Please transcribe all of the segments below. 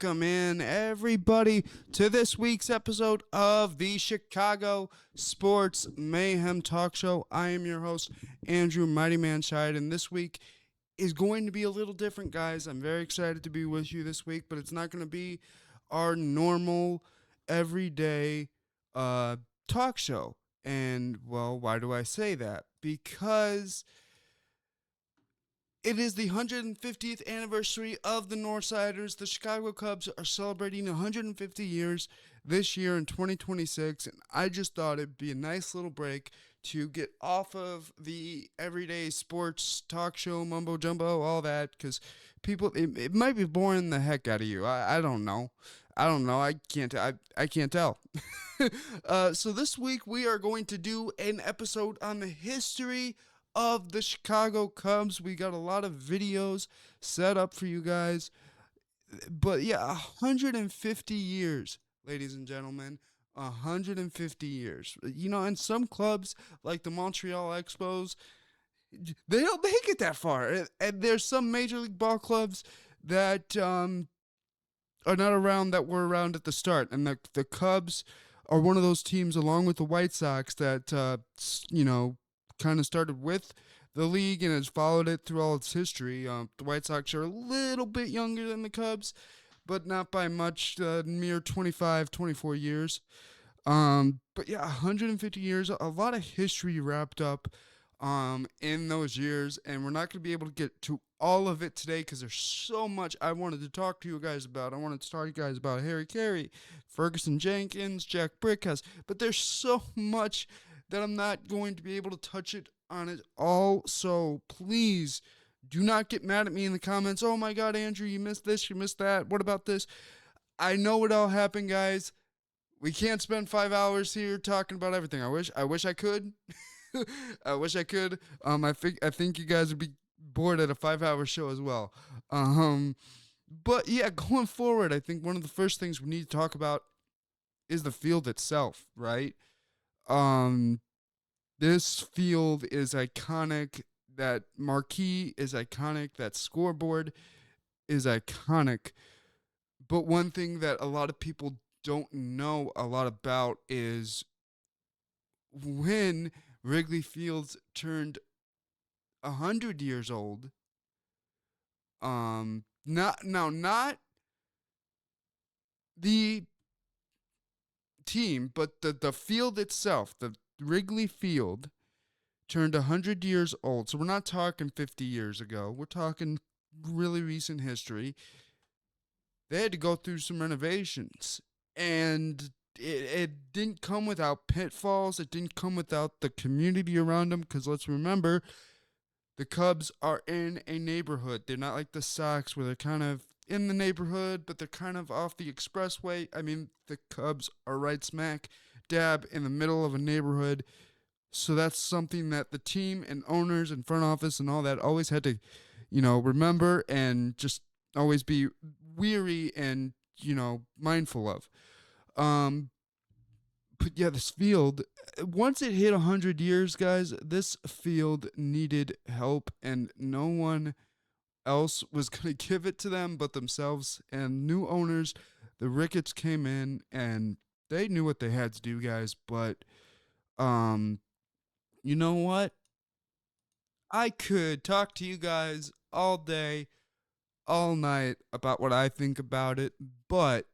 welcome in everybody to this week's episode of the Chicago Sports Mayhem Talk Show. I am your host, Andrew Mighty Man Scheid, and this week is going to be a little different, guys. I'm very excited to be with you this week, but it's not going to be our normal, everyday talk show. And, well, why do I say that? Because it is the 150th anniversary of the Northsiders. The Chicago Cubs are celebrating 150 years this year in 2026, and I just thought it'd be a nice little break to get off of the everyday sports talk show, mumbo jumbo, all that, because people, it might be boring the heck out of you. I don't know. I can't tell. So this week we are going to do an episode on the history of the Chicago Cubs. We got a lot of videos set up for you guys. But yeah, 150 years, ladies and gentlemen. 150 years. You know, and some clubs, like the Montreal Expos, they don't make it that far. And there's some Major League Ball clubs that are not around, that were around at the start. And the Cubs are one of those teams, along with the White Sox, that, kind of started with the league and has followed it through all its history. The White Sox are a little bit younger than the Cubs, but not by much, mere 25, 24 years. But yeah, 150 years, a lot of history wrapped up in those years, and we're not going to be able to get to all of it today because there's so much I wanted to talk to you guys about. I wanted to talk to you guys about Harry Carey, Ferguson Jenkins, Jack Brickhouse, but there's so much that I'm not going to be able to touch it on it all. So please do not get mad at me in the comments. Oh my God, Andrew, you missed this, you missed that. What about this? I know it all happened, guys. We can't spend 5 hours here talking about everything. I wish I could. I wish I could. I think you guys would be bored at a 5-hour show as well. But yeah, going forward, I think one of the first things we need to talk about is the field itself, right? This field is iconic. That marquee is iconic. That scoreboard is iconic. But one thing that a lot of people don't know a lot about is when Wrigley Field turned 100 years old. Not the team, but the field itself, the Wrigley Field, turned 100 years old. So we're not talking 50 years ago. We're talking really recent history. They had to go through some renovations, and it didn't come without pitfalls. It didn't come without the community around them, because let's remember, the Cubs are in a neighborhood. They're not like the Sox, where they're kind of in the neighborhood, but they're kind of off the expressway. I mean, the Cubs are right smack dab in the middle of a neighborhood. So that's something that the team and owners and front office and all that always had to, remember and just always be weary and, mindful of. But yeah, this field, once it hit 100 years, guys, this field needed help, and no one else was going to give it to them but themselves. And new owners, the Ricketts, came in, and they knew what they had to do, guys. But, you know what? I could talk to you guys all day, all night about what I think about it, but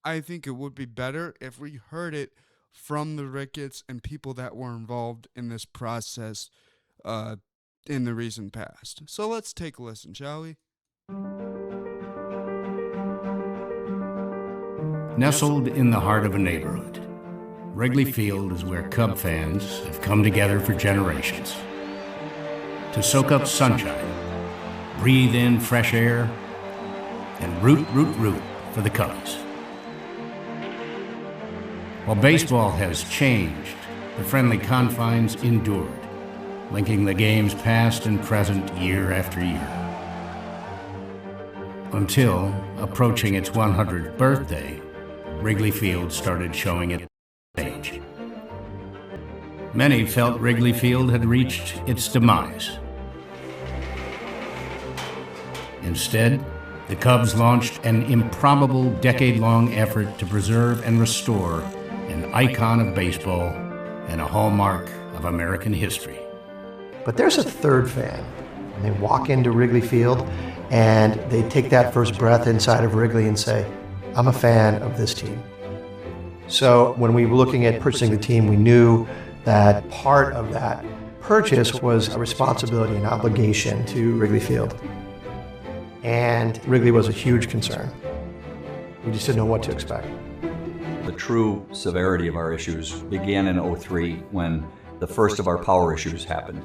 I think it would be better if we heard it from the Ricketts and people that were involved in this process in the recent past. So let's take a listen, shall we? Nestled in the heart of a neighborhood, Wrigley Field is where Cub fans have come together for generations to soak up sunshine, breathe in fresh air, and root for the Cubs. While baseball has changed, the friendly confines endured, linking the game's past and present year after year. Until, approaching its 100th birthday, Wrigley Field started showing its age. Many felt Wrigley Field had reached its demise. Instead, the Cubs launched an improbable decade-long effort to preserve and restore an icon of baseball and a hallmark of American history. But there's a third fan, and they walk into Wrigley Field, and they take that first breath inside of Wrigley and say, I'm a fan of this team. So when we were looking at purchasing the team, we knew that part of that purchase was a responsibility and obligation to Wrigley Field. And Wrigley was a huge concern. We just didn't know what to expect. The true severity of our issues began in '03 when the first of our power issues happened.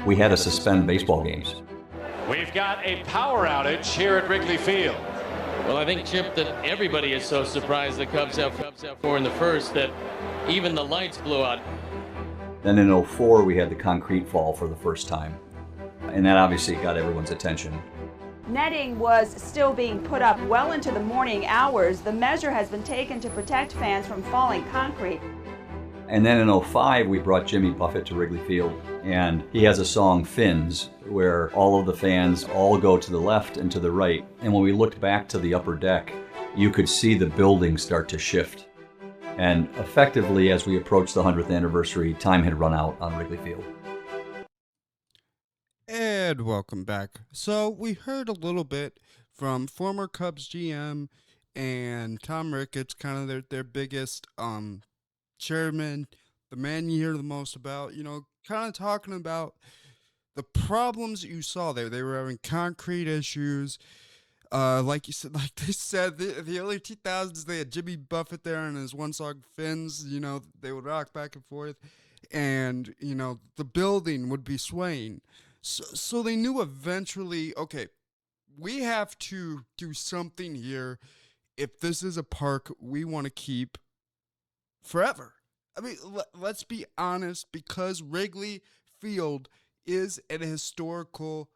We had to suspend baseball games. We've got a power outage here at Wrigley Field. Well, I think, Chip, that everybody is so surprised the Cubs have 4 in the first that even the lights blew out. Then in '04, we had the concrete fall for the first time. And that obviously got everyone's attention. Netting was still being put up well into the morning hours. The measure has been taken to protect fans from falling concrete. And then in '05, we brought Jimmy Buffett to Wrigley Field, and he has a song, Fins, where all of the fans all go to the left and to the right. And when we looked back to the upper deck, you could see the building start to shift. And effectively, as we approached the 100th anniversary, time had run out on Wrigley Field. And welcome back. So we heard a little bit from former Cubs GM and Tom Ricketts, kind of their biggest chairman, the man you hear the most about, kind of talking about the problems you saw there. They were having concrete issues. Like you said, like they said, the early 2000s, they had Jimmy Buffett there and his one song Fins, they would rock back and forth. And, the building would be swaying. So they knew eventually, okay, we have to do something here if this is a park we want to keep forever. I mean, let's be honest, because Wrigley Field is an historical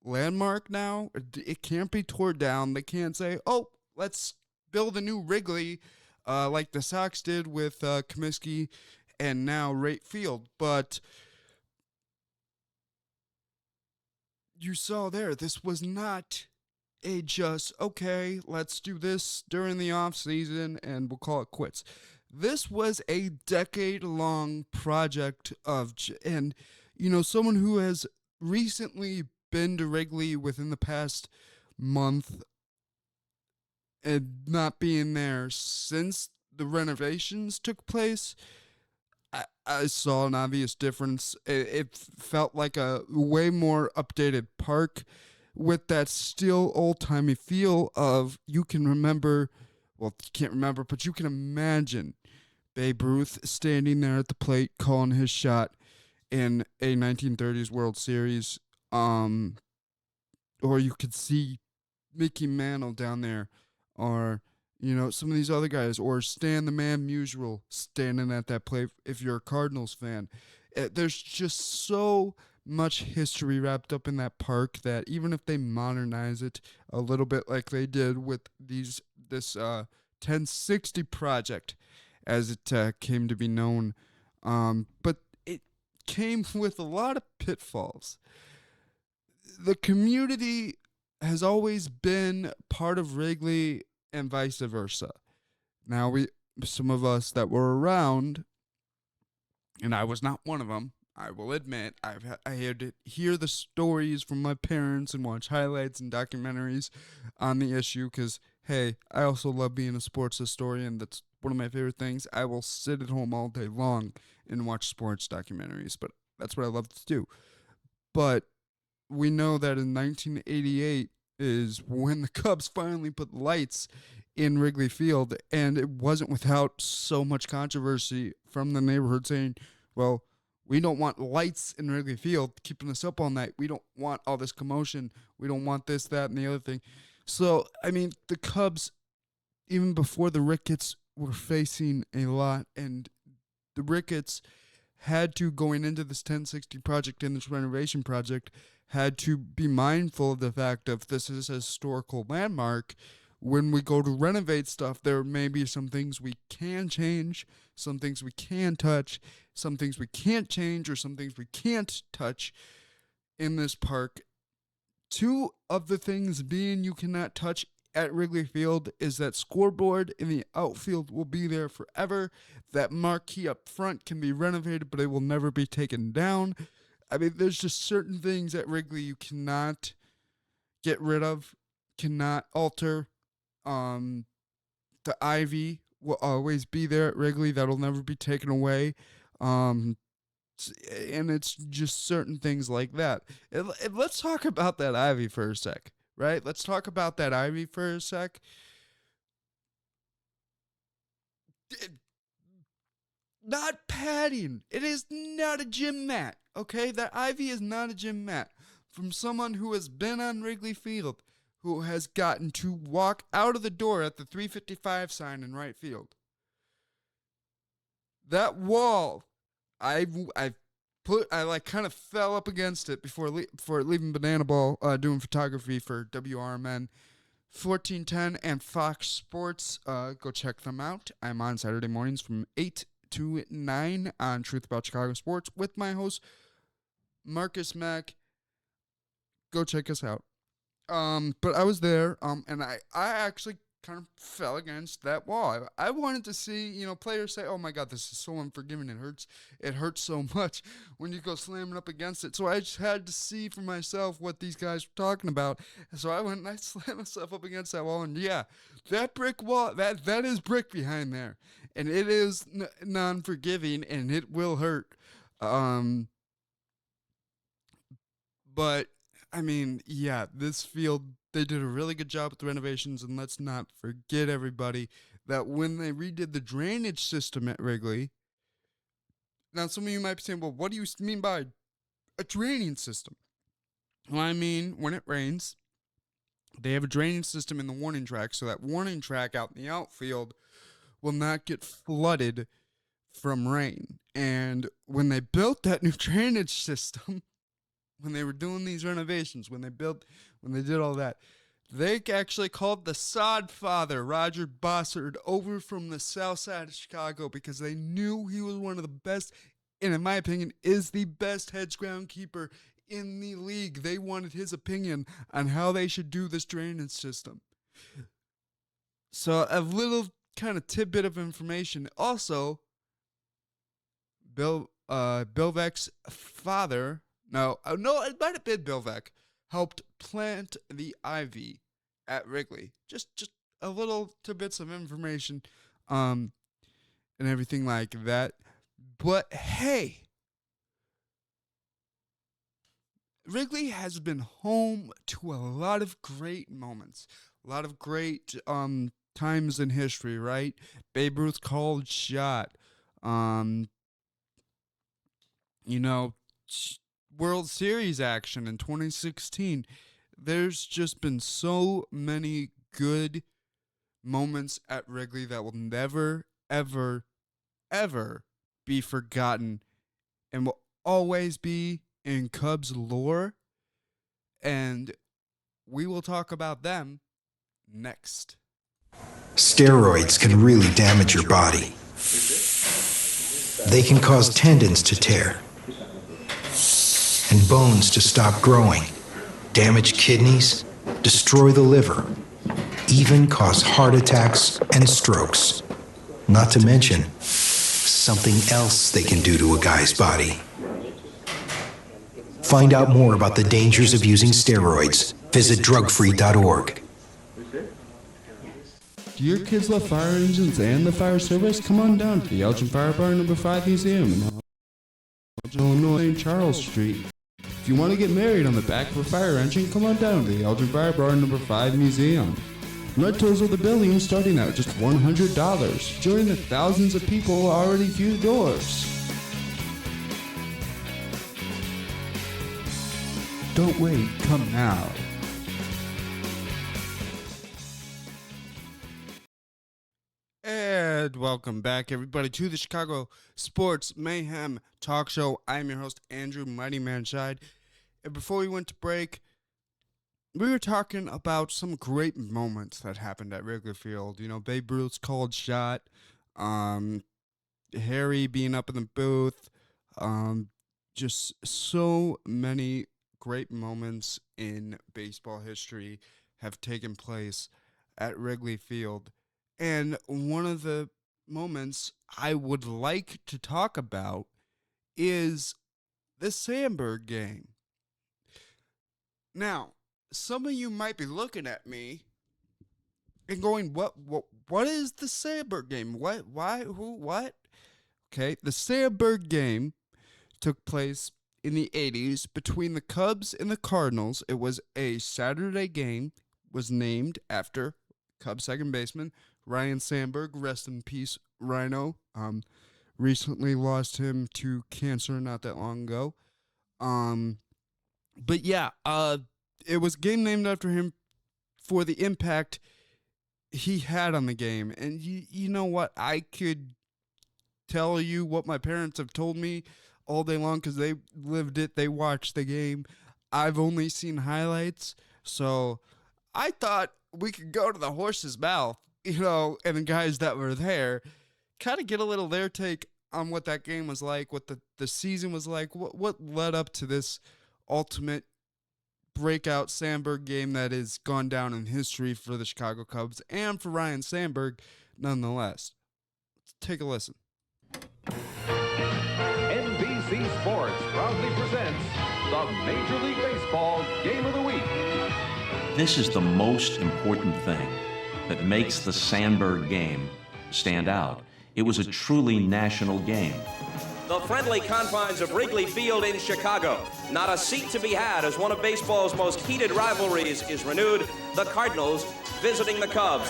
landmark now. It can't be torn down. They can't say, oh, let's build a new Wrigley like the Sox did with Comiskey and now Wright Field. But you saw there, this was not a just, okay, let's do this during the off season and we'll call it quits. This was a decade-long project and someone who has recently been to Wrigley within the past month and not being there since the renovations took place, I saw an obvious difference. It felt like a way more updated park with that still old-timey feel of, you can remember, well, you can't remember, but you can imagine Babe Ruth standing there at the plate calling his shot in a 1930s World Series. Or you could see Mickey Mantle down there, or some of these other guys, or Stan the Man Musial standing at that plate if you're a Cardinals fan. There's just so much history wrapped up in that park that even if they modernize it a little bit like they did with this 1060 project, as it came to be known, but it came with a lot of pitfalls. The community has always been part of Wrigley and vice versa. Now, some of us that were around, and I was not one of them, I will admit, I had to hear the stories from my parents and watch highlights and documentaries on the issue because, hey, I also love being a sports historian. That's one of my favorite things. I will sit at home all day long and watch sports documentaries, but that's what I love to do. But we know that in 1988 is when the Cubs finally put lights in Wrigley Field, and it wasn't without so much controversy from the neighborhood saying, well, we don't want lights in Wrigley Field keeping us up all night. We don't want all this commotion. We don't want this, that, and the other thing. So, I mean, the Cubs, even before the Ricketts, were facing a lot, and the Ricketts had to, going into this 1060 project and this renovation project, had to be mindful of the fact of this is a historical landmark. When we go to renovate stuff, there may be some things we can change, some things we can touch, some things we can't change, or some things we can't touch in this park Two of the things being you cannot touch at Wrigley Field is that scoreboard in the outfield will be there forever. That marquee up front can be renovated, but it will never be taken down. I mean, there's just certain things at Wrigley you cannot get rid of, cannot alter. The ivy will always be there at Wrigley. That'll never be taken away. And it's just certain things like that. And let's talk about that ivy for a sec, right? Let's talk about that ivy for a sec. Not padding. It is not a gym mat, okay? That ivy is not a gym mat. From someone who has been on Wrigley Field, who has gotten to walk out of the door at the 355 sign in right field. That wall, I kind of fell up against it before leaving Banana Ball, doing photography for WRMN 1410 and Fox Sports. Go check them out. I'm on Saturday mornings from 8 to 9 on Truth About Chicago Sports with my host, Marcus Mack. Go check us out. But I was there, and I actually kind of fell against that wall. I wanted to see, players say, "Oh my God, this is so unforgiving. It hurts so much when you go slamming up against it." So I just had to see for myself what these guys were talking about. So I went and I slammed myself up against that wall, and yeah, that brick wall, that is brick behind there, and it is non-forgiving, and it will hurt. But I mean, yeah, this field, they did a really good job with the renovations, and let's not forget, everybody, that when they redid the drainage system at Wrigley, now some of you might be saying, well, what do you mean by a drainage system? Well, I mean, when it rains, they have a drainage system in the warning track, so that warning track out in the outfield will not get flooded from rain. And when they built that new drainage system, when they were doing these renovations, when they did all that, they actually called the sod father, Roger Bossard, over from the south side of Chicago because they knew he was one of the best, and in my opinion, is the best hedge groundkeeper in the league. They wanted his opinion on how they should do this drainage system. So a little kind of tidbit of information. Also, Bill Veck's father, no, it might have been Bill Veck, helped plant the ivy at Wrigley. Just a little tidbits of information, and everything like that. But hey, Wrigley has been home to a lot of great moments, a lot of great times in history, right? Babe Ruth called shot, World Series action in 2016. There's just been so many good moments at Wrigley that will never, ever, ever be forgotten and will always be in Cubs lore. And we will talk about them next. Steroids can really damage your body. They can cause tendons to tear and bones to stop growing, damage kidneys, destroy the liver, even cause heart attacks and strokes. Not to mention something else they can do to a guy's body. Find out more about the dangers of using steroids. Visit drugfree.org. Do your kids love fire engines and the fire service? Come on down to the Elgin Fire Bar No. 5 Museum in Illinois, St. Charles Street. If you want to get married on the back of a fire engine, come on down to the Elgin Fire Bar No. 5 Museum. Rentals of the building starting at just $100. Join the thousands of people already through the doors. Don't wait, come now. And welcome back, everybody, to the Chicago Sports Mayhem Talk Show. I'm your host, Andrew Mighty Man Scheid. And before we went to break, we were talking about some great moments that happened at Wrigley Field. Babe Ruth's called shot, Harry being up in the booth, just so many great moments in baseball history have taken place at Wrigley Field. And one of the moments I would like to talk about is the Sandberg game. Now, some of you might be looking at me and going, what is the Sandberg game? What, why, who, what? Okay, the Sandberg game took place in the 80s between the Cubs and the Cardinals. It was a Saturday game, was named after Cubs second baseman Ryan Sandberg. Rest in peace, Rhino. Recently lost him to cancer not that long ago. But yeah, it was a game named after him for the impact he had on the game. And you know what? I could tell you what my parents have told me all day long because they lived it. They watched the game. I've only seen highlights. So I thought we could go to the horse's mouth, and the guys that were there kind of get a little their take on what that game was like, what the season was like, what led up to this ultimate breakout Sandberg game that has gone down in history for the Chicago Cubs and for Ryan Sandberg nonetheless. Let's take a listen. NBC Sports proudly presents the Major League Baseball Game of the Week. This is the most important thing that makes the Sandberg game stand out. It was a truly national game. The friendly confines of Wrigley Field in Chicago. Not a seat to be had as one of baseball's most heated rivalries is renewed. The Cardinals visiting the Cubs.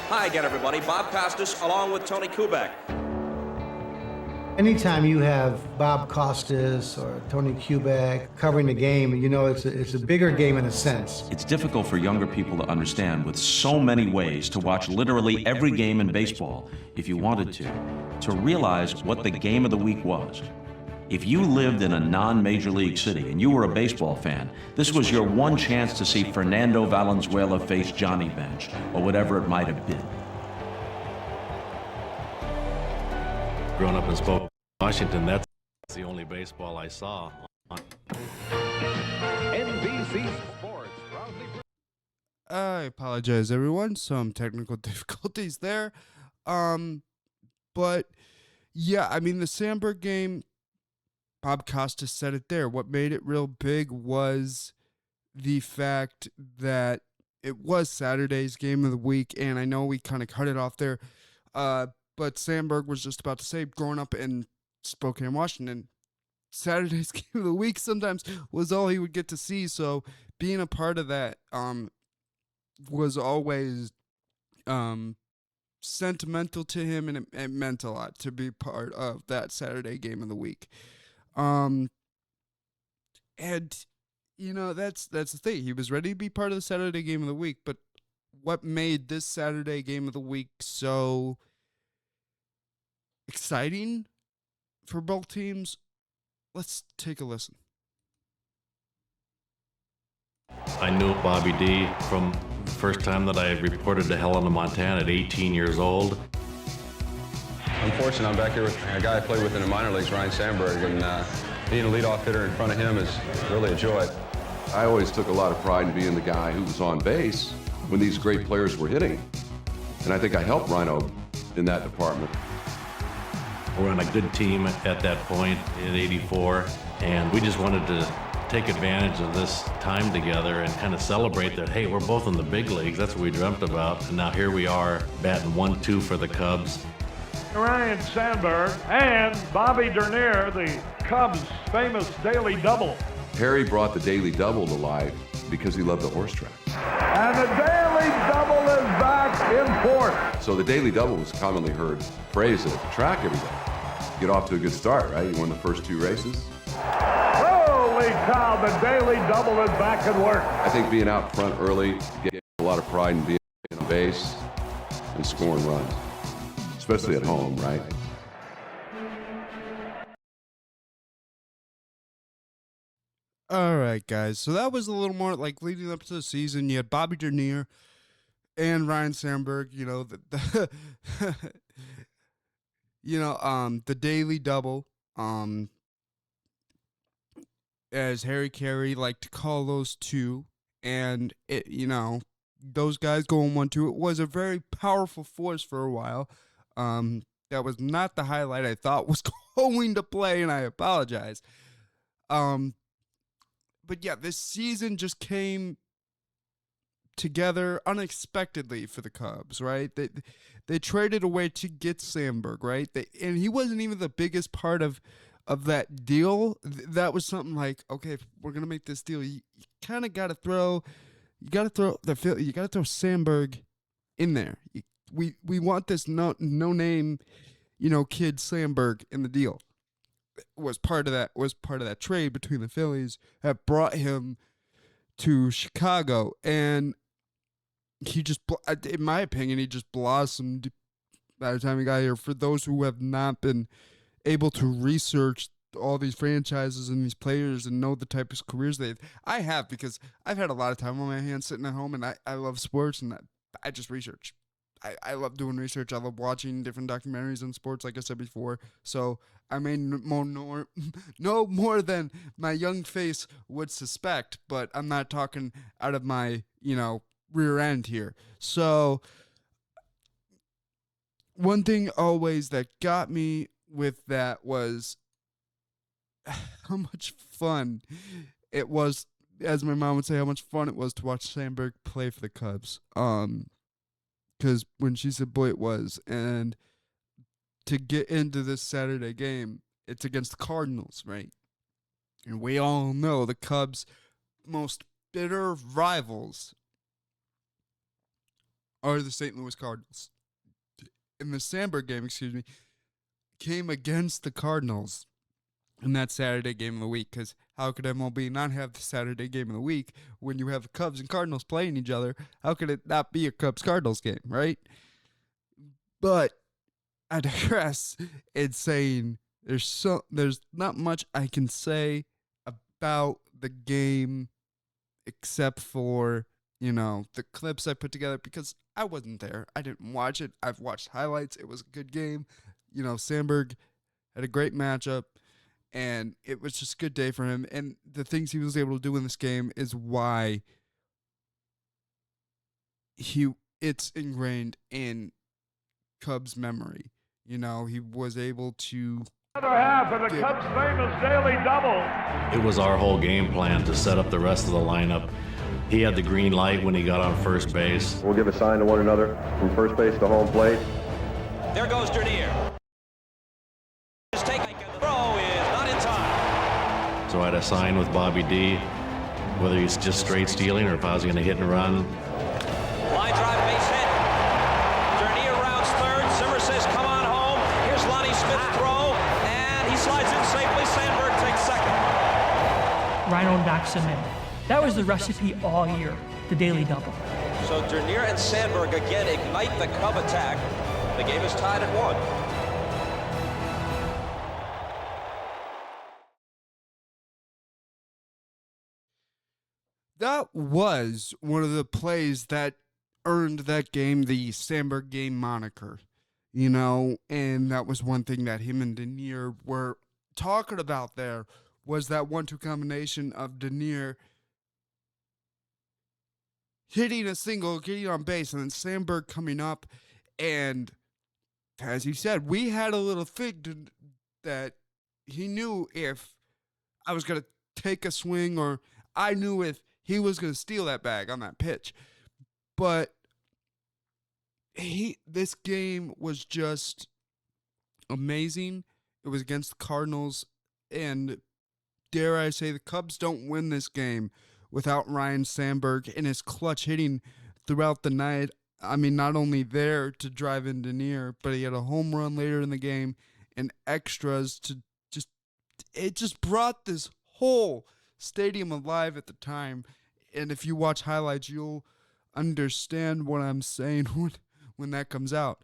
Hi again, everybody. Bob Costas along with Tony Kubek. Anytime you have Bob Costas or Tony Kubek covering the game, it's a bigger game in a sense. It's difficult for younger people to understand with so many ways to watch literally every game in baseball, if you wanted to realize what the game of the week was. If you lived in a non-major league city and you were a baseball fan, this was your one chance to see Fernando Valenzuela face Johnny Bench, or whatever it might have been. Growing up in Spokane, Washington, that's the only baseball I saw. NBC Sports proudly. I apologize, everyone. Some technical difficulties there. But yeah, I mean, the Sandberg game, Bob Costas said it there. What made it real big was the fact that it was Saturday's game of the week, and I know we kind of cut it off there. But Sandberg was just about to say, growing up in Spokane, Washington, Saturday's game of the week sometimes was all he would get to see. So being a part of that was always sentimental to him, and it meant a lot to be part of that Saturday game of the week. And that's the thing. He was ready to be part of the Saturday game of the week, but what made this Saturday game of the week so exciting for both teams? Let's take a listen. I knew Bobby D from the first time that I reported to Helena, Montana at 18 years old. Unfortunately, I'm back here with a guy I played with in the minor leagues, Ryan Sandberg, and being a leadoff hitter in front of him is really a joy. I always took a lot of pride in being the guy who was on base when these great players were hitting. And I think I helped Rhino in that department. We're on a good team at that point in '84, and we just wanted to take advantage of this time together and kind of celebrate that, hey, we're both in the big leagues. That's what we dreamt about. And now here we are, batting 1-2 for the Cubs. Ryan Sandberg and Bobby Dernier, the Cubs' famous daily double. Harry brought the daily double to life because he loved the horse track. And the daily double is back in force. So the daily double was a commonly heard phrase at the track every day. Get off to a good start, right? You won the first 2 races. Holy cow, the daily double is back at work. I think being out front early, getting a lot of pride in being on base and scoring runs, especially at home, right? All right, guys. So that was a little more like leading up to the season. You had Bobby Dernier and Ryan Sandberg, the the daily double. as Harry Carey liked to call those two. And, those guys going 1-2. It was a very powerful force for a while. That was not the highlight I thought was going to play, and I apologize. But yeah, this season just came together unexpectedly for the Cubs, right? They traded away to get Sandberg, right? And he wasn't even the biggest part of that deal. That was something like, okay, if we're gonna make this deal, you kind of got to throw Sandberg in there. We want this no name, kid Sandberg in the deal. Was part of that trade between the Phillies that brought him to Chicago, and he just, in my opinion, he just blossomed by the time he got here. For those who have not been able to research all these franchises and these players and know the type of careers I have, because I've had a lot of time on my hands sitting at home, and I love sports, and I just research. I love doing research. I love watching different documentaries on sports, like I said before. So I may know more than my young face would suspect, but I'm not talking out of my, rear end here. So one thing always that got me with that was how much fun it was, as my mom would say, how much fun it was to watch Sandberg play for the Cubs. Because when she said, boy, it was. And to get into this Saturday game, it's against the Cardinals, right? And we all know the Cubs' most bitter rivals are the St. Louis Cardinals. And the Sandberg game, came against the Cardinals in that Saturday game of the week. Because how could MLB not have the Saturday game of the week when you have the Cubs and Cardinals playing each other? How could it not be a Cubs-Cardinals game, right? But I digress in saying there's not much I can say about the game except for, the clips I put together, because I wasn't there. I didn't watch it. I've watched highlights. It was a good game. Sandberg had a great matchup, and it was just a good day for him. And the things he was able to do in this game is why it's ingrained in Cubs memory. He was able to... Another half of the Cubs' famous daily double. It was our whole game plan to set up the rest of the lineup. He had the green light when he got on first base. We'll give a sign to one another from first base to home plate. There goes Dernier. His take, the throw is not in time. So I had a sign with Bobby D, whether he's just straight stealing or if I was going to hit and run. Line drive, base hit. Dernier rounds third. Zimmer says, come on home. Here's Lonnie Smith's throw, and he slides in safely. Sandberg takes second. Rhino knocks him in. That was the recipe all year, the daily double. So Dernier and Sandberg again ignite the Cub attack. The game is tied at 1. That was one of the plays that earned that game the Sandberg game moniker, and that was one thing that him and Dernier were talking about there, was that 1-2 combination of Dernier hitting a single, getting on base, and then Sandberg coming up. And as he said, we had a little thing that he knew if I was going to take a swing, or I knew if he was going to steal that bag on that pitch. But this game was just amazing. It was against the Cardinals, and dare I say, the Cubs don't win this game without Ryne Sandberg and his clutch hitting throughout the night. I mean, not only there to drive in Dernier, but he had a home run later in the game and extras to it just brought this whole stadium alive at the time. And if you watch highlights, you'll understand what I'm saying when that comes out.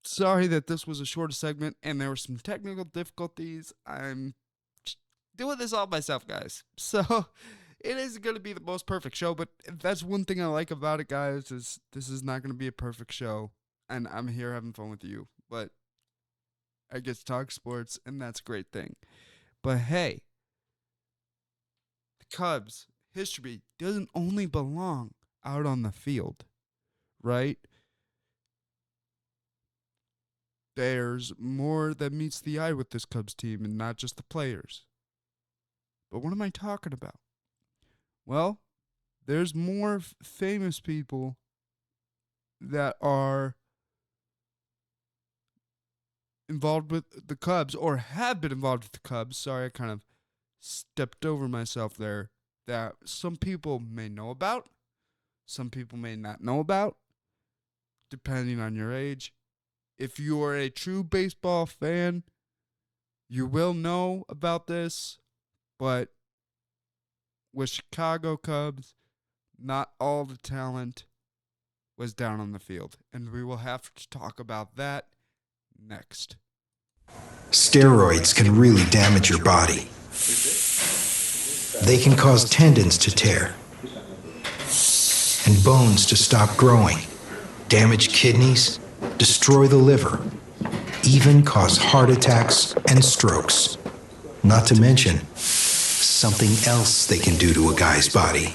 Sorry that this was a shorter segment and there were some technical difficulties. I'm doing this all myself, guys. So it isn't going to be the most perfect show, but that's one thing I like about it, guys, is this is not going to be a perfect show. And I'm here having fun with you, but I get to talk sports, and that's a great thing. But hey, Cubs history doesn't only belong out on the field, right? There's more that meets the eye with this Cubs team and not just the players. But what am I talking about? Well, there's more famous people that are involved with the Cubs or have been involved with the Cubs. Sorry, I kind of stepped over myself there. That some people may know about, some people may not know about, depending on your age. If you are a true baseball fan, you will know about this, but with Chicago Cubs, not all the talent was down on the field, and we will have to talk about that next. Steroids can really damage your body. They can cause tendons to tear and bones to stop growing, damage kidneys, destroy the liver, even cause heart attacks and strokes. Not to mention something else they can do to a guy's body.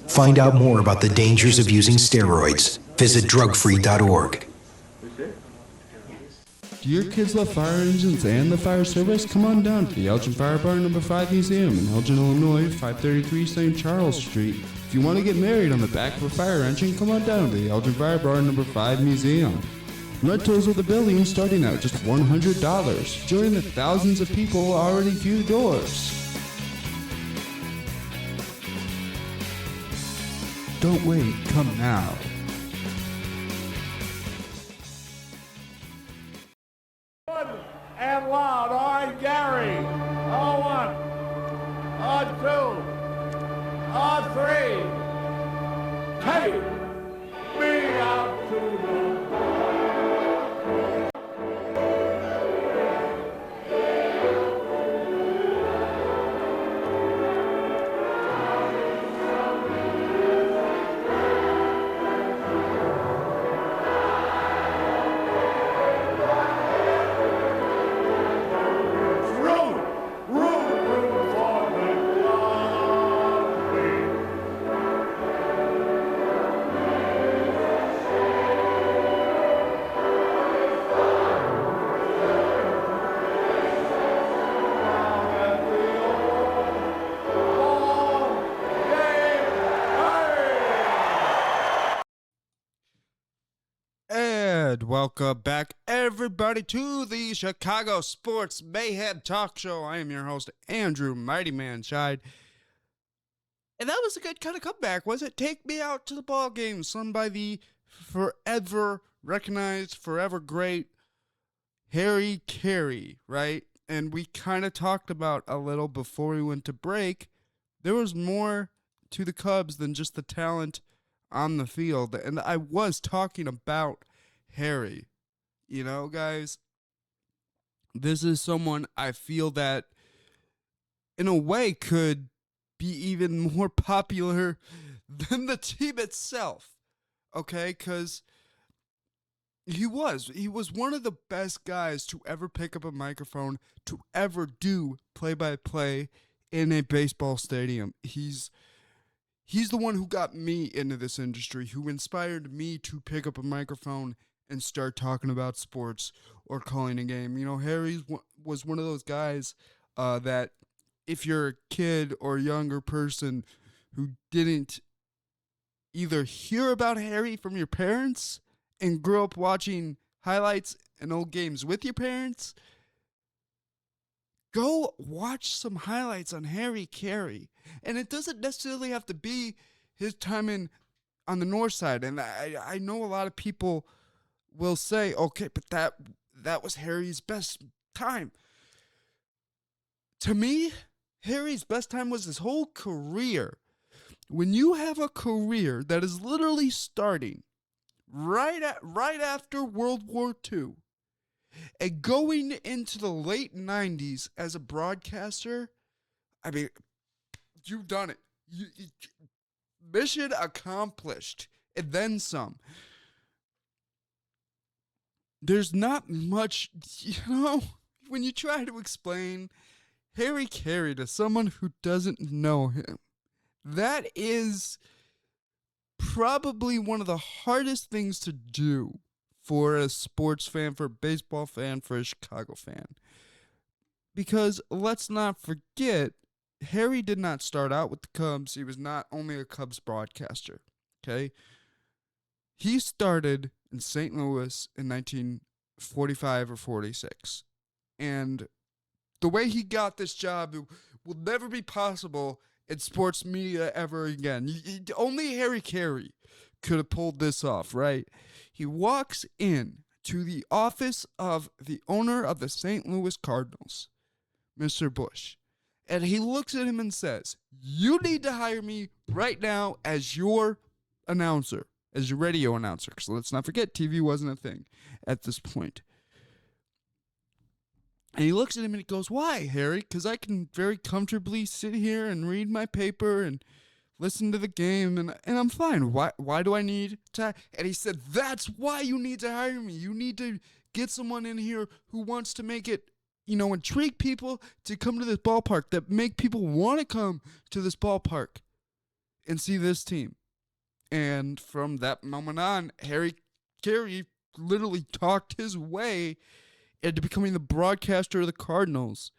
Find out more about the dangers of using steroids. Visit drugfree.org. Do your kids love fire engines and the fire service? Come on down to the Elgin Fire Bar No. 5 Museum in Elgin, Illinois, 533 St. Charles Street. If you want to get married on the back of a fire engine, come on down to the Elgin Fire Bar No. 5 Museum. Rentals of the building starting out just $100. Join the thousands of people already through the doors. Don't wait, come now. And loud. All right, Gary. 0-1. 0-2. 0-3. Take me out to the... Welcome back, everybody, to the Chicago Sports Mayhem Talk Show. I am your host, Andrew Mighty Man Scheid. And that was a good kind of comeback, was it? Take me out to the ball game, sung by the forever recognized, forever great Harry Carey, right? And we kind of talked about a little before we went to break. There was more to the Cubs than just the talent on the field. And I was talking about Harry. You know, guys, this is someone I feel that in a way could be even more popular than the team itself. Okay, because he was one of the best guys to ever pick up a microphone, to ever do play-by-play in a baseball stadium. He's the one who got me into this industry, who inspired me to pick up a microphone and start talking about sports or calling a game. You know, Harry was one of those guys that if you're a kid or younger person who didn't either hear about Harry from your parents and grew up watching highlights and old games with your parents, go watch some highlights on Harry Carey. And it doesn't necessarily have to be his time on the north side. And I know a lot of people will say, okay, but that was Harry's best time. To me, Harry's best time was his whole career. When you have a career that is literally starting right after World War II and going into the late 90s as a broadcaster, I mean, you've done it. Mission accomplished, and then some. There's not much, you know, when you try to explain Harry Carey, to someone who doesn't know him, that is probably one of the hardest things to do for a sports fan, for a baseball fan, for a Chicago fan. Because let's not forget, Harry did not start out with the Cubs. He was not only a Cubs broadcaster, okay? He started in St. Louis in 1945 or 46. And the way he got this job will never be possible in sports media ever again. Only Harry Carey could have pulled this off, right? He walks in to the office of the owner of the St. Louis Cardinals, Mr. Bush, and he looks at him and says, "You need to hire me right now as your announcer, as your radio announcer." Because let's not forget, TV wasn't a thing at this point. And he looks at him and he goes, "Why, Harry? Because I can very comfortably sit here and read my paper and listen to the game, and I'm fine. Why do I need to?" And he said, "That's why you need to hire me. You need to get someone in here who wants to make it, intrigue people to come to this ballpark, that make people want to come to this ballpark and see this team." And from that moment on, Harry Carey literally talked his way into becoming the broadcaster of the Cardinals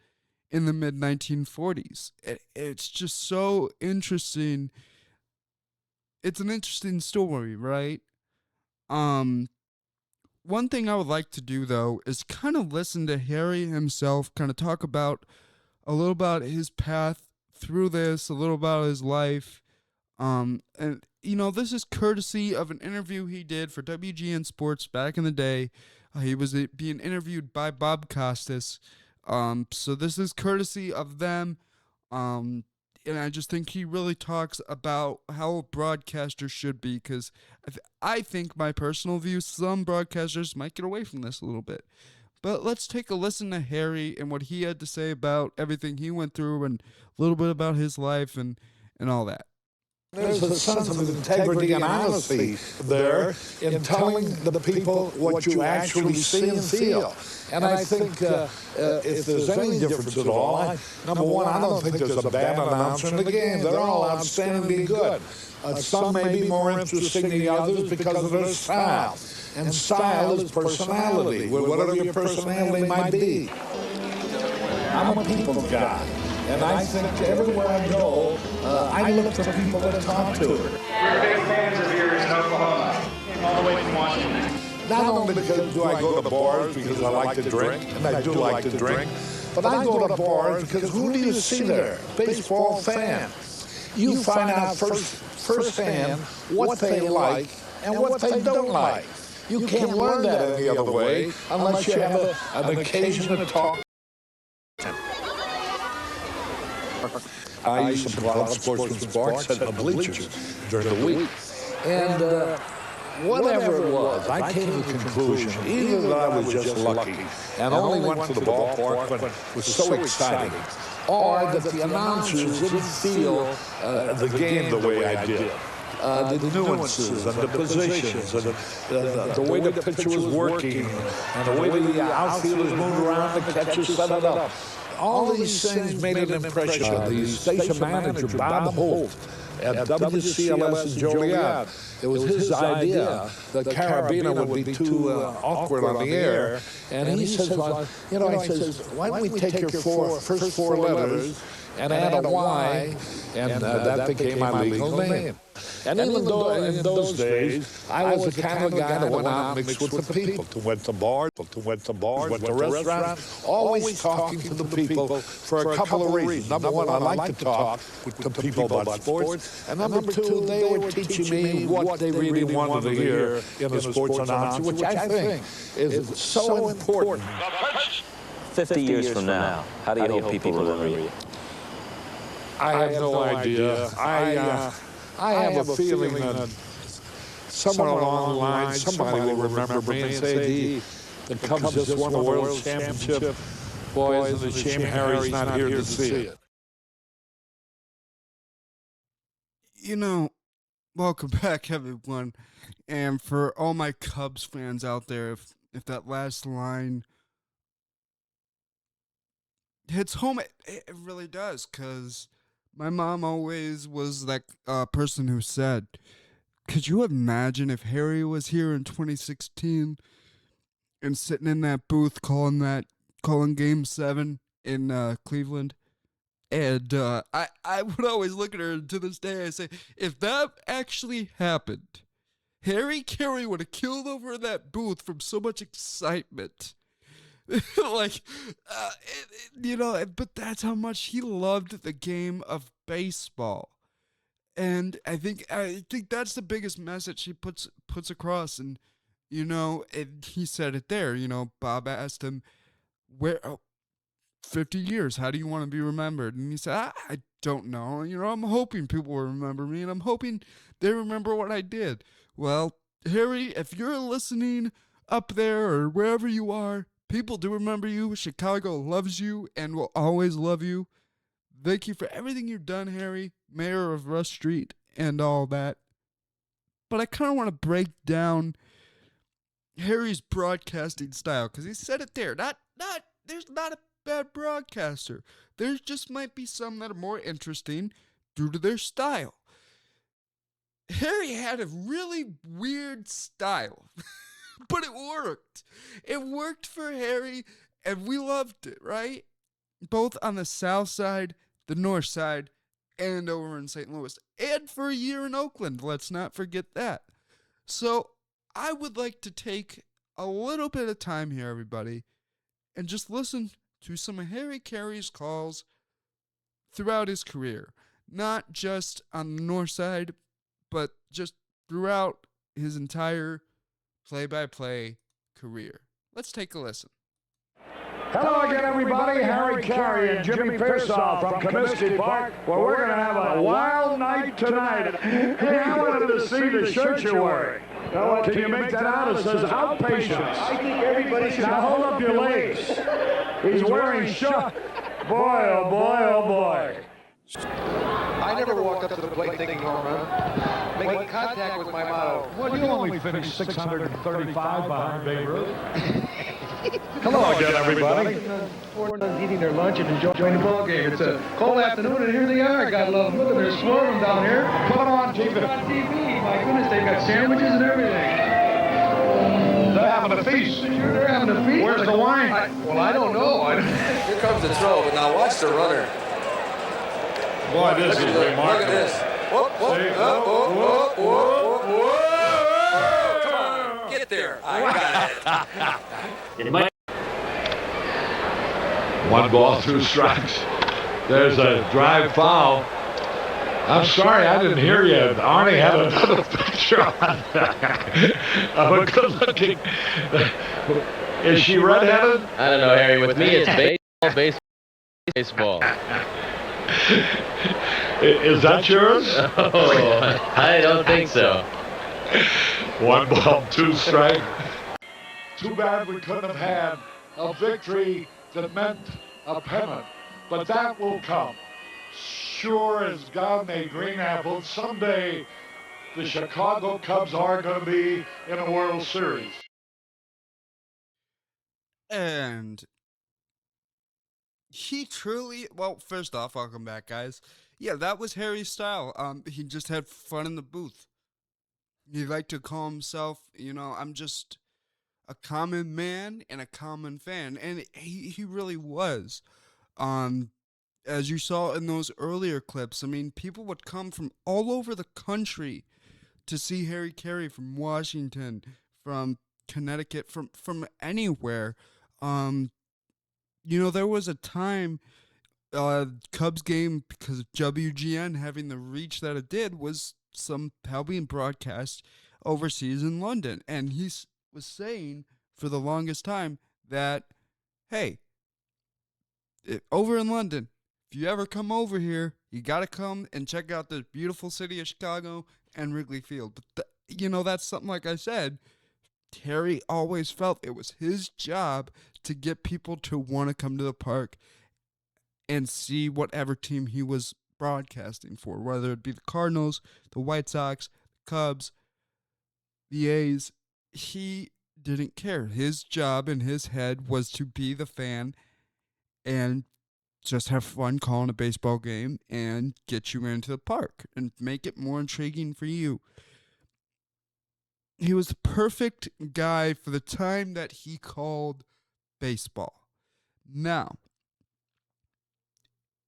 in the mid-1940s. It's just so interesting. It's an interesting story, right? One thing I would like to do, though, is kind of listen to Harry himself, kind of talk about a little about his path through this, a little about his life. And, this is courtesy of an interview he did for WGN Sports back in the day. He was being interviewed by Bob Costas. So this is courtesy of them. And I just think he really talks about how a broadcaster should be, because I think, my personal view, some broadcasters might get away from this a little bit. But let's take a listen to Harry and what he had to say about everything he went through and a little bit about his life and all that. There's a sense of integrity and honesty there in telling the people what you actually see and feel. And I think if there's any difference at all, number one, I don't think there's a bad announcer in the game. They're all outstandingly good. Some may be more interesting than the others because of their style. And style is personality, whatever your personality might be. I'm a people guy. And I think everywhere I go, I look for people to talk to. We're big fans of yours in Oklahoma, all the way from Washington. Not only because do I go to bars because I like to drink, and I do like to drink, but I go to bars because who do you see there? Baseball fan. You find out firsthand what they like and what they don't like. You can't learn that any other way unless you have an occasion to talk. I used to put out Sportsman's Box at the bleachers during the week. And whatever it was, I came to the conclusion either that I was just lucky and only went to the ballpark when it was so exciting, or that the announcers didn't feel the game the way I did. The nuances and the positions and the way the pitcher was working and the way the outfielders moved around, the catcher set it up. All these things made an impression. The station manager, Bob Holt, at WCLS in Joliet, it was his idea that Carabiner would be too awkward on the air. And he says, why don't we take your first four letters and add a Y, and that became my legal name. And even though in those days, I was the kind of guy that went out and mixed with the people, went to bars, went to restaurants, always talking to the people for a couple of reasons. Number one, I like to talk to people about sports. And number two, they were teaching me what they really wanted to hear in a sports announcer, which I think is so important. 50 years from now, how do you hope people remember you? I have no idea. I have a feeling that somewhere along the line, somebody will remember me and say, the Cubs just won the World Championship. Boy, isn't it a shame Harry's not here to see it. Welcome back, everyone. And for all my Cubs fans out there, if that last line hits home. It really does, because my mom always was that person who said, could you imagine if Harry was here in 2016 and sitting in that booth calling Game 7 in Cleveland? And I would always look at her, and to this day I say, if that actually happened, Harry Carey would have killed over in that booth from so much excitement. Like, but that's how much he loved the game of baseball. And I think that's the biggest message he puts across. And, and he said it there. Bob asked him, where, 50 years, how do you want to be remembered? And he said, I don't know. I'm hoping people will remember me, and I'm hoping they remember what I did. Well, Harry, if you're listening up there or wherever you are, people do remember you. Chicago loves you and will always love you. Thank you for everything you've done, Harry, mayor of Rush Street and all that. But I kind of want to break down Harry's broadcasting style, because he said it there. There's not a bad broadcaster. There just might be some that are more interesting due to their style. Harry had a really weird style, but it worked. It worked for Harry, and we loved it, right? Both on the south side, the north side, and over in St. Louis, and for a year in Oakland. Let's not forget that. So I would like to take a little bit of time here, everybody, and just listen to some of Harry Carey's calls throughout his career. Not just on the north side, but just throughout his entire play-by-play career. Let's take a listen. Hello again, everybody. Harry Carey and Jimmy Pearsall from Comiskey Park, where we're going to have a wild night tonight. Hey, I wanted to see the shirt you're wearing. Can you make that out? It says outpatients. I think everybody should Now hold up your legs. He's wearing short. Boy, oh boy, oh boy. I never walked up to the plate thinking home run. Making contact was my motto. Well, you only finished 635 behind Babe Ruth. Hello again, everybody. Four sons eating their lunch and enjoying the ball game. It's a cold afternoon, and here they are. God love them. Look at there's four of them down here. Put them on TV. Put them on TV. My goodness, they've got sandwiches and everything. They're having a feast. Sure, they're having a feast. Where's the wine? I don't know. Here comes the throw, but now watch the runner. Boy, this is remarkable. Look at this. Whoop, whoop, whoop, whoop, whoop, whoop. Come on, get there. I got it. One ball, two strikes. There's a drive foul. I'm sorry, I didn't hear you. Arnie had another picture on of a good-looking. Is she redheaded? I don't know, Harry. With me, it's baseball. Is that yours? Oh, I don't think so. One ball, two strike. Too bad we couldn't have had a victory that meant a pennant, but that will come. Sure as God made green apples, someday the Chicago Cubs are going to be in a World Series. And he truly, well, first off, welcome back, guys. Yeah, that was Harry's style. He just had fun in the booth. He liked to call himself, I'm just a common man and a common fan. And he really was. As you saw in those earlier clips, I mean, people would come from all over the country to see Harry Carey, from Washington, from Connecticut, from anywhere. There was a time, Cubs game, because of WGN having the reach that it did, was somehow being broadcast overseas in London. And he was saying for the longest time that, hey, over in London, if you ever come over here, you got to come and check out the beautiful city of Chicago and Wrigley Field. But, that's something, like I said, Harry always felt it was his job to get people to want to come to the park and see whatever team he was broadcasting for, whether it be the Cardinals, the White Sox, the Cubs, the A's. He didn't care. His job in his head was to be the fan and just have fun calling a baseball game and get you into the park and make it more intriguing for you. He was the perfect guy for the time that he called baseball. Now,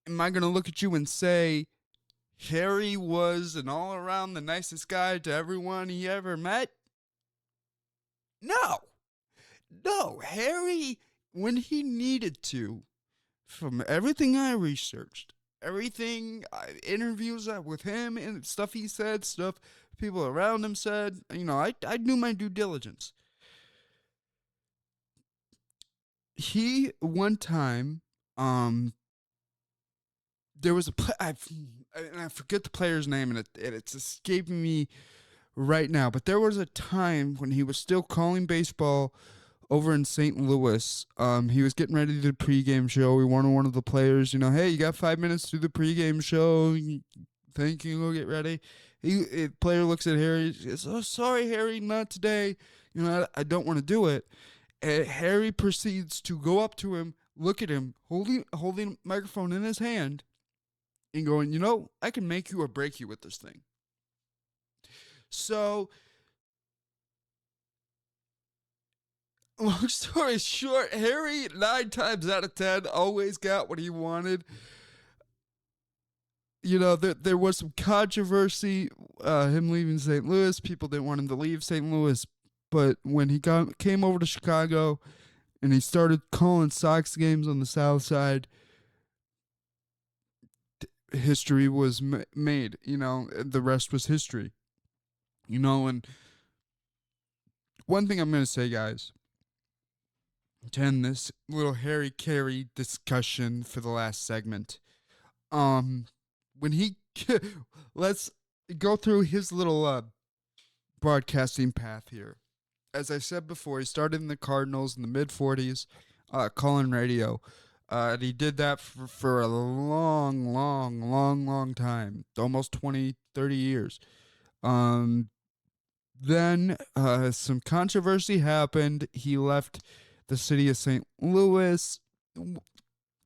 am I going to look at you and say Harry was an all-around the nicest guy to everyone he ever met? No. No, Harry, when he needed to, from everything I researched, interviews with him and stuff he said, stuff people around him said, I knew my due diligence. He, one time, there was I forget the player's name, and it's escaping me right now, but there was a time when he was still calling baseball over in St. Louis. He was getting ready to do the pregame show. We wanted one of the players, hey, you got 5 minutes to do the pregame show. Think you can go get ready? The player looks at Harry. He says, "Oh, sorry, Harry, not today. I don't want to do it." And Harry proceeds to go up to him, look at him, holding a microphone in his hand, and going, I can make you or break you with this thing. So, long story short, Harry, 9 times out of 10, always got what he wanted. There was some controversy, him leaving St. Louis. People didn't want him to leave St. Louis. But when he came over to Chicago and he started calling Sox games on the South Side, history was made. The rest was history. And one thing I'm going to say, guys, to end this little Harry Carey discussion for the last segment, when he let's go through his little broadcasting path here. As I said before, he started in the Cardinals in the mid-40s, calling radio. And he did that for a long time, almost 20, 30 years. Then some controversy happened. He left the city of St. Louis,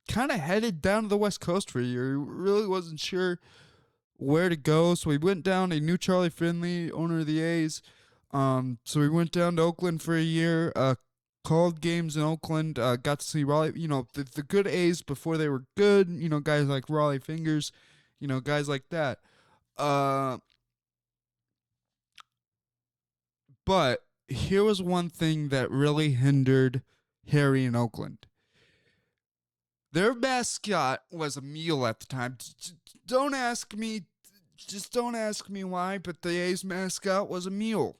kind of headed down to the West Coast for a year. He really wasn't sure where to go, so he went down. He knew Charlie Finley, owner of the A's. So he went down to Oakland for a year, called games in Oakland, got to see Raleigh, the good A's before they were good, guys like Raleigh Fingers, guys like that. But here was one thing that really hindered Harry in Oakland. Their mascot was a mule at the time. Don't ask me why, but the A's mascot was a mule.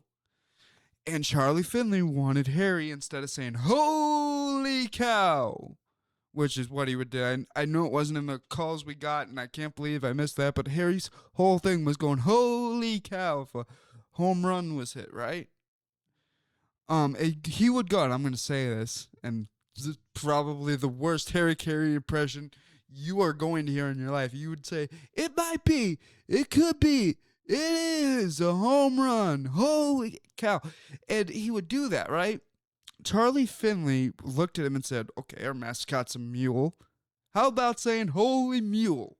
And Charlie Finley wanted Harry, instead of saying, "Holy cow," which is what he would do. I know it wasn't in the calls we got, and I can't believe I missed that, but Harry's whole thing was going, "Holy cow," if a home run was hit, right? He would go, and I'm going to say this, and this is probably the worst Harry Carey impression you are going to hear in your life. You would say, "It might be, it could be, it is a home run. Holy cow." And he would do that, right? Charlie Finley looked at him and said, "Okay, our mascot's a mule. How about saying holy mule?"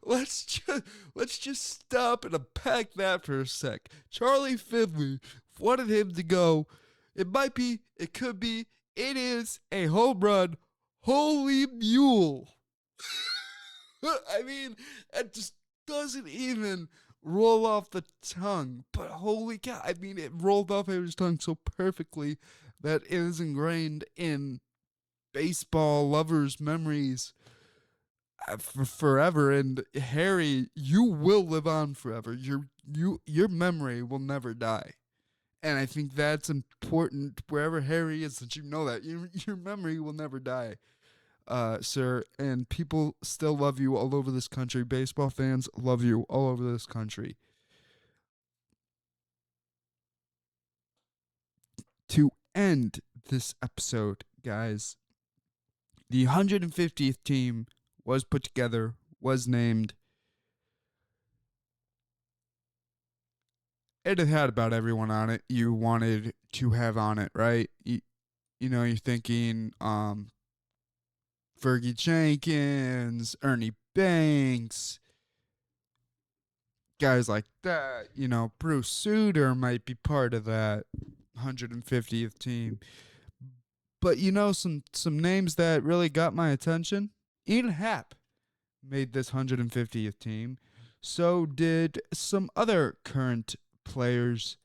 Let's just stop and unpack that for a sec. Charlie Finley wanted him to go, "It might be, it could be, it is a home run. Holy mule." I mean, it just doesn't even roll off the tongue. But holy cow, I mean, it rolled off his tongue so perfectly that it is ingrained in baseball lovers' memories for forever. And Harry, you will live on forever. Your memory will never die. And I think that's important wherever Harry is, that you know that your memory will never die, sir. And people still love you all over this country. Baseball fans love you all over this country. To end this episode, guys, the 150th team was put together, was named. It had about everyone on it you wanted to have on it, right? You're thinking, Fergie Jenkins, Ernie Banks, guys like that. You know, Bruce Sutter might be part of that 150th team. But you know, some names that really got my attention. Ian Happ made this 150th team. So did some other current players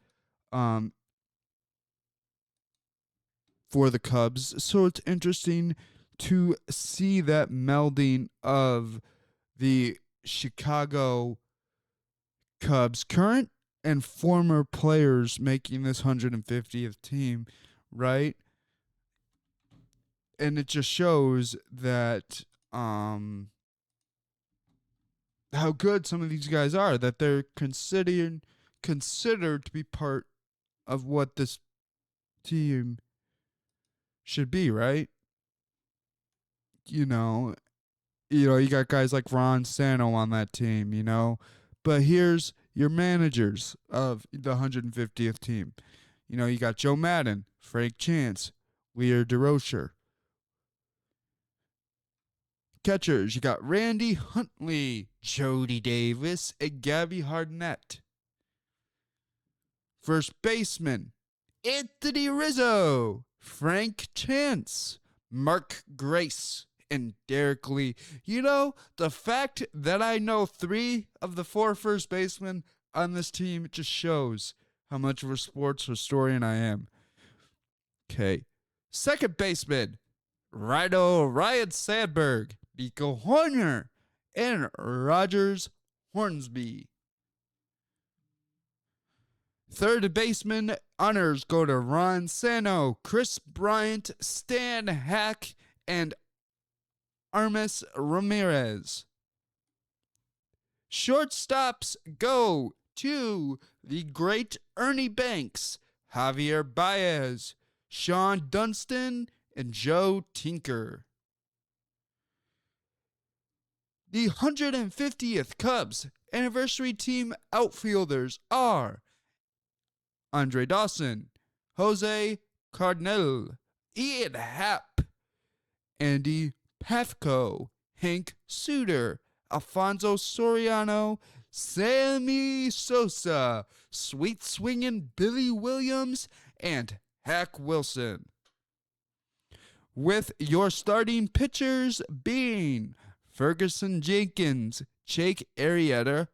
for the Cubs. So it's interesting to see that melding of the Chicago Cubs current and former players making this 150th team, right? And it just shows that how good some of these guys are, that they're considered to be part of what this team should be, right? You know, you got guys like Ron Santo on that team, you know. But here's your managers of the 150th team. You know, you got Joe Madden, Frank Chance, Lear DeRocher. Catchers, you got Randy Huntley, Jody Davis, and Gabby Hardnett. First baseman, Anthony Rizzo, Frank Chance, Mark Grace, and Derek Lee. You know, the fact that I know 3 of the 4 first basemen on this team just shows how much of a sports historian I am. Okay. Second baseman, Ryan Sandberg, Nico Horner, and Rogers Hornsby. Third baseman honors go to Ron Santo, Chris Bryant, Stan Hack, and Armis Ramirez. Shortstops go to the great Ernie Banks, Javier Baez, Sean Dunston, and Joe Tinker. The 150th Cubs anniversary team outfielders are Andre Dawson, Jose Cardinal, Ian Happ, Andy Pafko, Hank Suter, Alfonso Soriano, Sammy Sosa, Sweet Swingin' Billy Williams, and Hack Wilson. With your starting pitchers being Ferguson Jenkins, Jake Arrieta,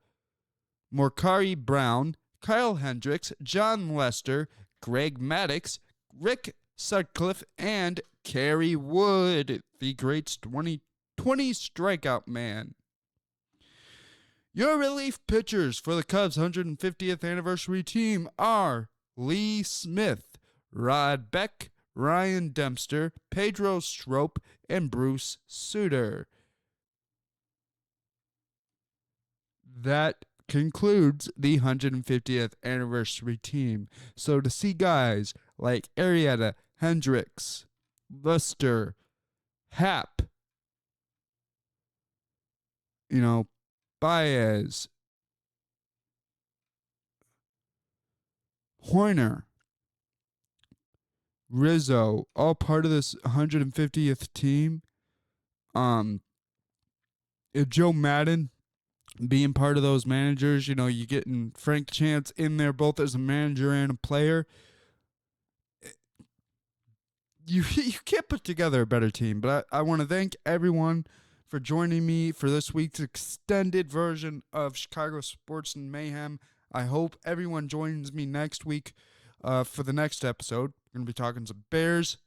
Morcari Brown, Kyle Hendricks, John Lester, Greg Maddux, Rick Sutcliffe, and Kerry Wood, the great 2020 strikeout man. Your relief pitchers for the Cubs' 150th anniversary team are Lee Smith, Rod Beck, Ryan Dempster, Pedro Strop, and Bruce Sutter. That concludes the 150th anniversary team. So to see guys like Arrieta, Hendricks, Lester, Happ, Baez, Horner, Rizzo, all part of this 150th team. Joe Madden being part of those managers, you getting Frank Chance in there both as a manager and a player. You can't put together a better team, but I want to thank everyone for joining me for this week's extended version of Chicago Sports Mayhem. I hope everyone joins me next week for the next episode. We're going to be talking some Bears,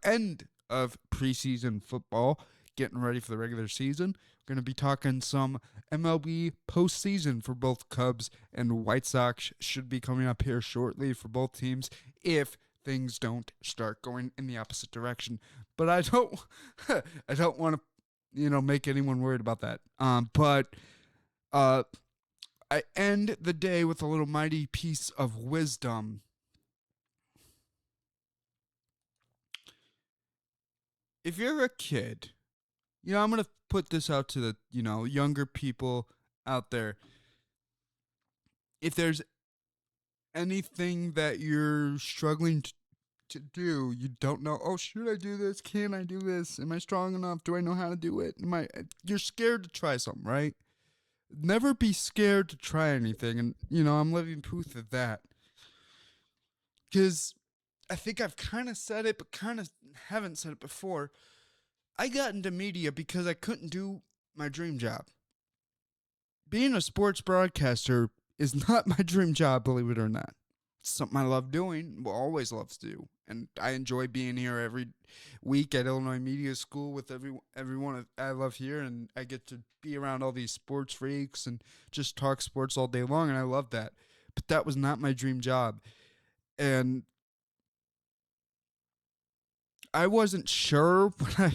end of preseason football, getting ready for the regular season. We're going to be talking some MLB postseason for both Cubs and White Sox. Should be coming up here shortly for both teams if things don't start going in the opposite direction. But I don't want to, make anyone worried about that. But I end the day with a little mighty piece of wisdom. If you're a kid, I'm going to put this out to the, younger people out there. If there's anything that you're struggling to do. You don't know, oh, should I do this? Can I do this? Am I strong enough? Do I know how to do it? You're scared to try something, right? Never be scared to try anything. And, I'm living proof of that. Because I think I've kind of said it, but kind of haven't said it before. I got into media because I couldn't do my dream job. Being a sports broadcaster is not my dream job, believe it or not. It's something I love doing, will always love to do. And I enjoy being here every week at Illinois Media School with everyone I love here, and I get to be around all these sports freaks and just talk sports all day long, and I love that. But that was not my dream job. And I wasn't sure when I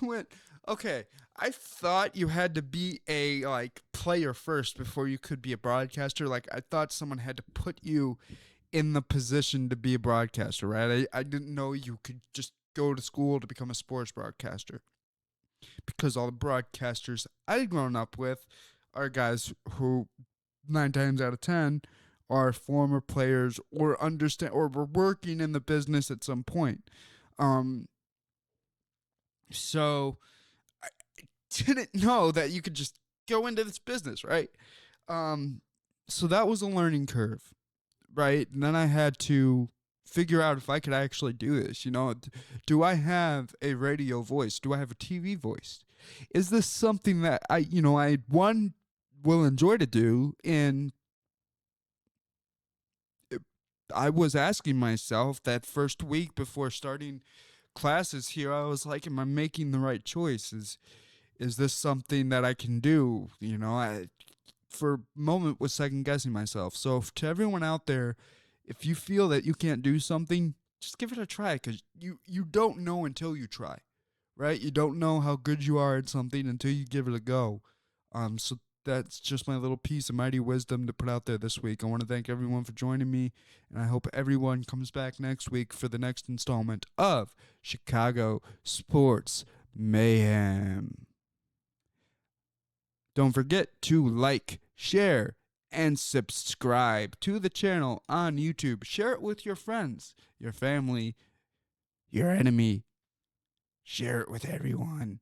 went, okay, I thought you had to be a player first before you could be a broadcaster. Like, I thought someone had to put you in the position to be a broadcaster, right? I didn't know you could just go to school to become a sports broadcaster, because all the broadcasters I'd grown up with are guys who 9 times out of 10 are former players or understand or were working in the business at some point. So I didn't know that you could just go into this business, right? So that was a learning curve, right? And then I had to figure out if I could actually do this. Do I have a radio voice? Do I have a TV voice? Is this something that I will enjoy to do? And I was asking myself that first week before starting classes here, I was like, am I making the right choice? Is this something that I can do? I for a moment was second guessing myself. So to everyone out there, if you feel that you can't do something, just give it a try, because you don't know until you try, right? You don't know how good you are at something until you give it a go. So that's just my little piece of mighty wisdom to put out there this week. I want to thank everyone for joining me, and I hope everyone comes back next week for the next installment of Chicago Sports Mayhem. Don't forget to like, share, and subscribe to the channel on YouTube. Share it with your friends, your family, your enemy. Share it with everyone.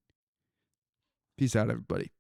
Peace out, everybody.